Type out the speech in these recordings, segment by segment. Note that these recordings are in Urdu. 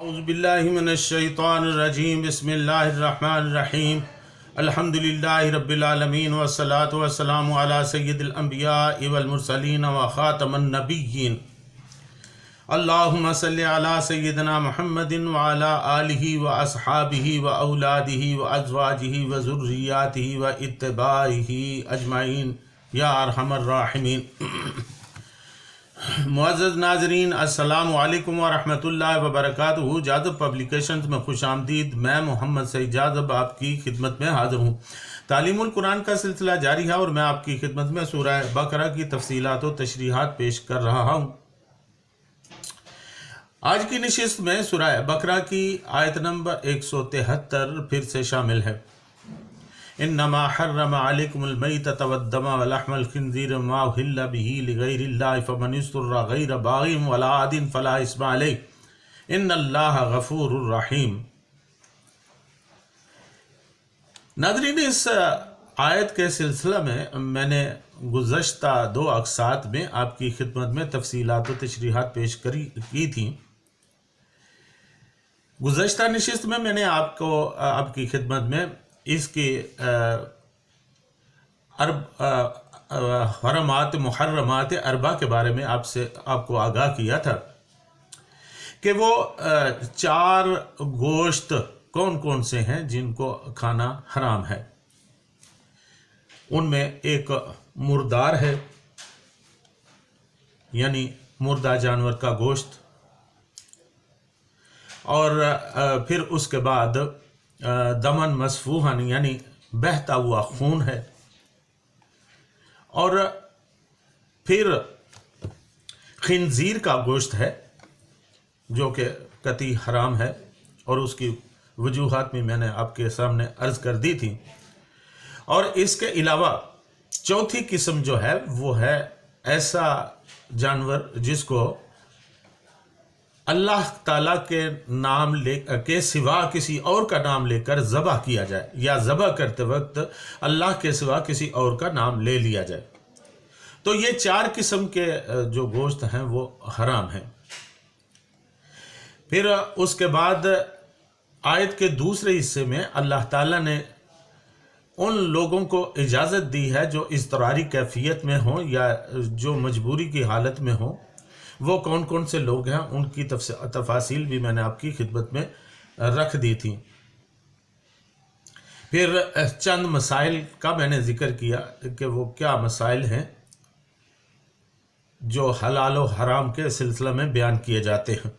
اعوذ باللہ من الشیطان الرجیم بسم اللہ الرحمن الرحیم الحمدللہ رب العالمین والصلاة والسلام علی سید الانبیاء والمرسلین وخاتم النبیین اللہم صلی علی سیدنا محمد وعلی آلہ واصحابہ واولادہ وازواجہ وذریاتہ واتباعہ اجمعین یا ارحم الراحمین۔ معزز ناظرین، السلام علیکم ورحمۃ اللہ وبرکاتہ۔ جاذب پبلیکیشنز میں خوش آمدید۔ میں محمد سعید جاذب آپ کی خدمت میں حاضر ہوں۔ تعلیم القرآن کا سلسلہ جاری ہے اور میں آپ کی خدمت میں سورہ بقرہ کی تفصیلات و تشریحات پیش کر رہا ہوں۔ آج کی نشست میں سورہ بقرہ کی آیت نمبر 173 پھر سے شامل ہے۔ انما حرم علیکم المیتۃ والدم ولحم الخنزیر وما اہل بہ لغیر اللہ فمن اضطر غیر باغ ولا عاد فلا اثم علیہ ان اللہ غفور الرحیم۔ ناظرین، اس آیت کے سلسلہ میں نے گزشتہ 2 اقساط میں آپ کی خدمت میں تفصیلات و تشریحات پیش کی تھیں۔ گزشتہ نشست میں نے آپ کی خدمت میں اس کی حرمات محرمات اربع کے بارے میں آپ کو آگاہ کیا تھا کہ وہ 4 گوشت کون کون سے ہیں جن کو کھانا حرام ہے۔ ان میں ایک مردار ہے، یعنی مردہ جانور کا گوشت، اور پھر اس کے بعد دمن مسفوحن یعنی بہتا ہوا خون ہے، اور پھر خنزیر کا گوشت ہے جو کہ قطعی حرام ہے، اور اس کی وجوہات بھی میں نے آپ کے سامنے عرض کر دی تھی۔ اور اس کے علاوہ چوتھی قسم جو ہے وہ ہے ایسا جانور جس کو اللہ تعالیٰ کے نام کے سوا کسی اور کا نام لے کر ذبح کیا جائے، یا ذبح کرتے وقت اللہ کے سوا کسی اور کا نام لے لیا جائے، تو یہ 4 قسم کے جو گوشت ہیں وہ حرام ہیں۔ پھر اس کے بعد آیت کے دوسرے حصے میں اللہ تعالیٰ نے ان لوگوں کو اجازت دی ہے جو اضطراری کیفیت میں ہوں یا جو مجبوری کی حالت میں ہوں۔ وہ کون کون سے لوگ ہیں ان کی تفاصیل بھی میں نے آپ کی خدمت میں رکھ دی تھی۔ پھر چند مسائل کا میں نے ذکر کیا کہ وہ کیا مسائل ہیں جو حلال و حرام کے سلسلہ میں بیان کیے جاتے ہیں۔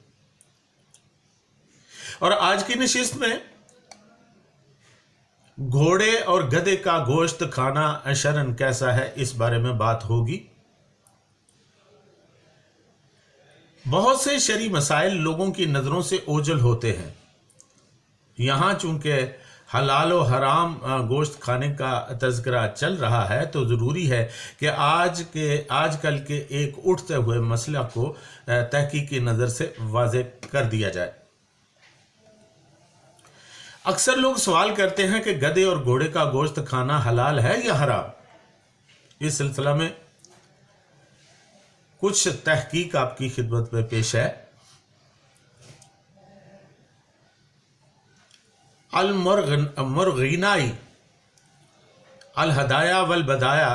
اور آج کی نشست میں گھوڑے اور گدھے کا گوشت کھانا شرعاً کیسا ہے، اس بارے میں بات ہوگی۔ بہت سے شرعی مسائل لوگوں کی نظروں سے اوجھل ہوتے ہیں۔ یہاں چونکہ حلال و حرام گوشت کھانے کا تذکرہ چل رہا ہے تو ضروری ہے کہ آج کل کے ایک اٹھتے ہوئے مسئلہ کو تحقیقی نظر سے واضح کر دیا جائے۔ اکثر لوگ سوال کرتے ہیں کہ گدھے اور گھوڑے کا گوشت کھانا حلال ہے یا حرام۔ اس سلسلہ میں کچھ تحقیق آپ کی خدمت میں پیش ہے۔ المرغینائی الہدایا والبدایا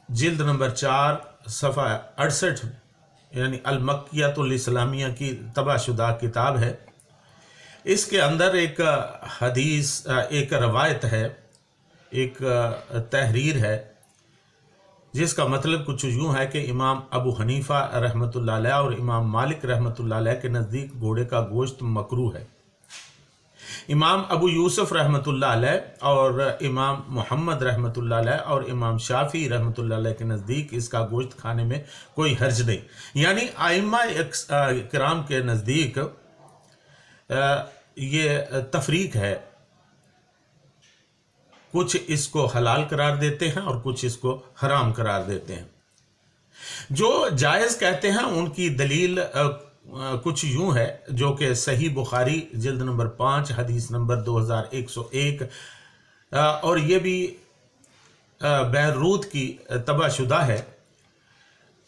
جلد نمبر 4 صفحہ 68 یعنی المکیۃ الاسلامیہ کی طبع شدہ کتاب ہے۔ اس کے اندر ایک حدیث، ایک روایت ہے، ایک تحریر ہے جس کا مطلب کچھ یوں ہے کہ امام ابو حنیفہ رحمۃ اللہ علیہ اور امام مالک رحمۃ اللہ علیہ کے نزدیک گھوڑے کا گوشت مکروہ ہے۔ امام ابو یوسف رحمۃ اللہ علیہ اور امام محمد رحمۃ اللہ علیہ اور امام شافعی رحمۃ اللہ علیہ کے نزدیک اس کا گوشت کھانے میں کوئی حرج نہیں، یعنی ائمہ کرام کے نزدیک یہ تفریق ہے، کچھ اس کو حلال قرار دیتے ہیں اور کچھ اس کو حرام قرار دیتے ہیں۔ جو جائز کہتے ہیں ان کی دلیل کچھ یوں ہے، جو کہ صحیح بخاری جلد نمبر 5 حدیث نمبر 2101 اور یہ بھی بیروت کی طبع شدہ ہے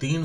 3,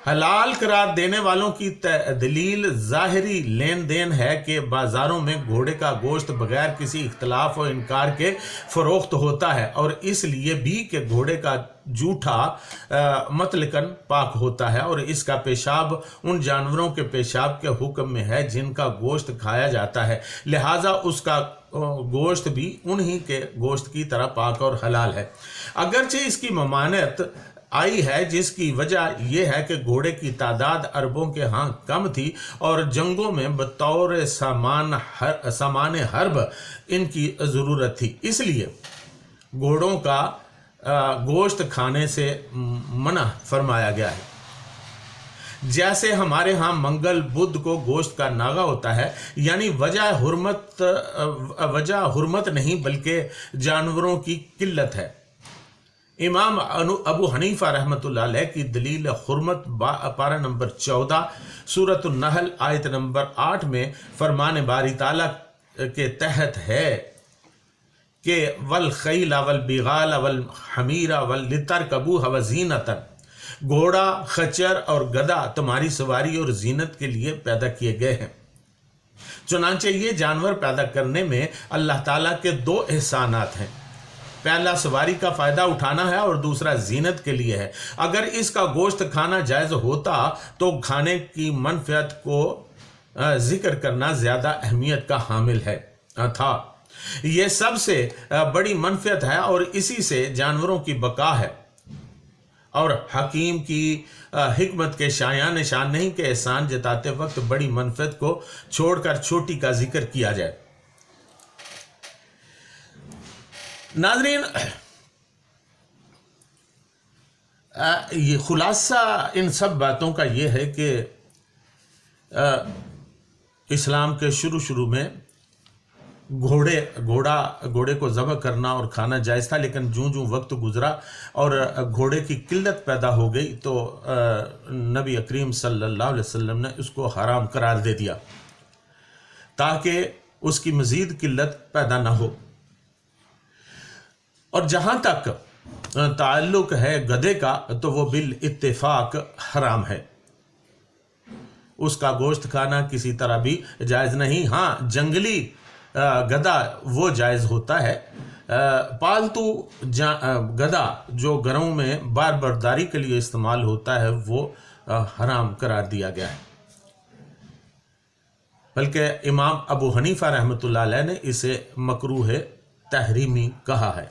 حلال قرار دینے والوں کی دلیل ظاہری لین دین ہے کہ بازاروں میں گھوڑے کا گوشت بغیر کسی اختلاف و انکار کے فروخت ہوتا ہے، اور اس لیے بھی کہ گھوڑے کا جوٹھا مطلقاً پاک ہوتا ہے، اور اس کا پیشاب ان جانوروں کے پیشاب کے حکم میں ہے جن کا گوشت کھایا جاتا ہے، لہٰذا اس کا گوشت بھی انہی کے گوشت کی طرح پاک اور حلال ہے۔ اگرچہ اس کی ممانعت آئی ہے، جس کی وجہ یہ ہے کہ گھوڑے کی تعداد عربوں کے ہاں کم تھی اور جنگوں میں بطور سامان حرب ان کی ضرورت تھی، اس لیے گھوڑوں کا گوشت کھانے سے منع فرمایا گیا ہے۔ جیسے ہمارے ہاں منگل بدھ کو گوشت کا ناغہ ہوتا ہے، یعنی وجہ حرمت نہیں بلکہ جانوروں کی قلت ہے۔ امام ابو حنیفہ رحمۃ اللہ علیہ کی دلیل حرمت پارہ نمبر 14 سورۃ النحل آیت نمبر 8 میں فرمان باری تعالیٰ کے تحت ہے کہ والخیل والبغال والحمیر ولترکبوها وزینۃ، گھوڑا، خچر اور گدھا تمہاری سواری اور زینت کے لیے پیدا کیے گئے ہیں۔ چنانچہ یہ جانور پیدا کرنے میں اللہ تعالیٰ کے دو احسانات ہیں، پہلا سواری کا فائدہ اٹھانا ہے اور دوسرا زینت کے لیے ہے۔ اگر اس کا گوشت کھانا جائز ہوتا تو کھانے کی منفعت کو ذکر کرنا زیادہ اہمیت کا حامل تھا۔ یہ سب سے بڑی منفعت ہے اور اسی سے جانوروں کی بقا ہے، اور حکیم کی حکمت کے شایان نشان نہیں کہ احسان جتاتے وقت بڑی منفعت کو چھوڑ کر چھوٹی کا ذکر کیا جائے۔ ناظرین، یہ خلاصہ ان سب باتوں کا یہ ہے کہ اسلام کے شروع میں گھوڑے کو ذبح کرنا اور کھانا جائز تھا، لیکن جوں وقت گزرا اور گھوڑے کی قلت پیدا ہو گئی تو نبی کریم صلی اللہ علیہ وسلم نے اس کو حرام قرار دے دیا تاکہ اس کی مزید قلت پیدا نہ ہو۔ اور جہاں تک تعلق ہے گدھے کا تو وہ بالاتفاق حرام ہے، اس کا گوشت کھانا کسی طرح بھی جائز نہیں۔ ہاں، جنگلی گدھا وہ جائز ہوتا ہے، پالتو گدھا جو گھروں میں بار برداری کے لیے استعمال ہوتا ہے وہ حرام قرار دیا گیا ہے، بلکہ امام ابو حنیفہ رحمۃ اللہ علیہ نے اسے مکروہ تحریمی کہا ہے۔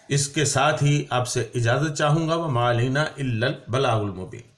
اس کے ساتھ ہی آپ سے اجازت چاہوں گا، وما علینا الا البلاغ المبین۔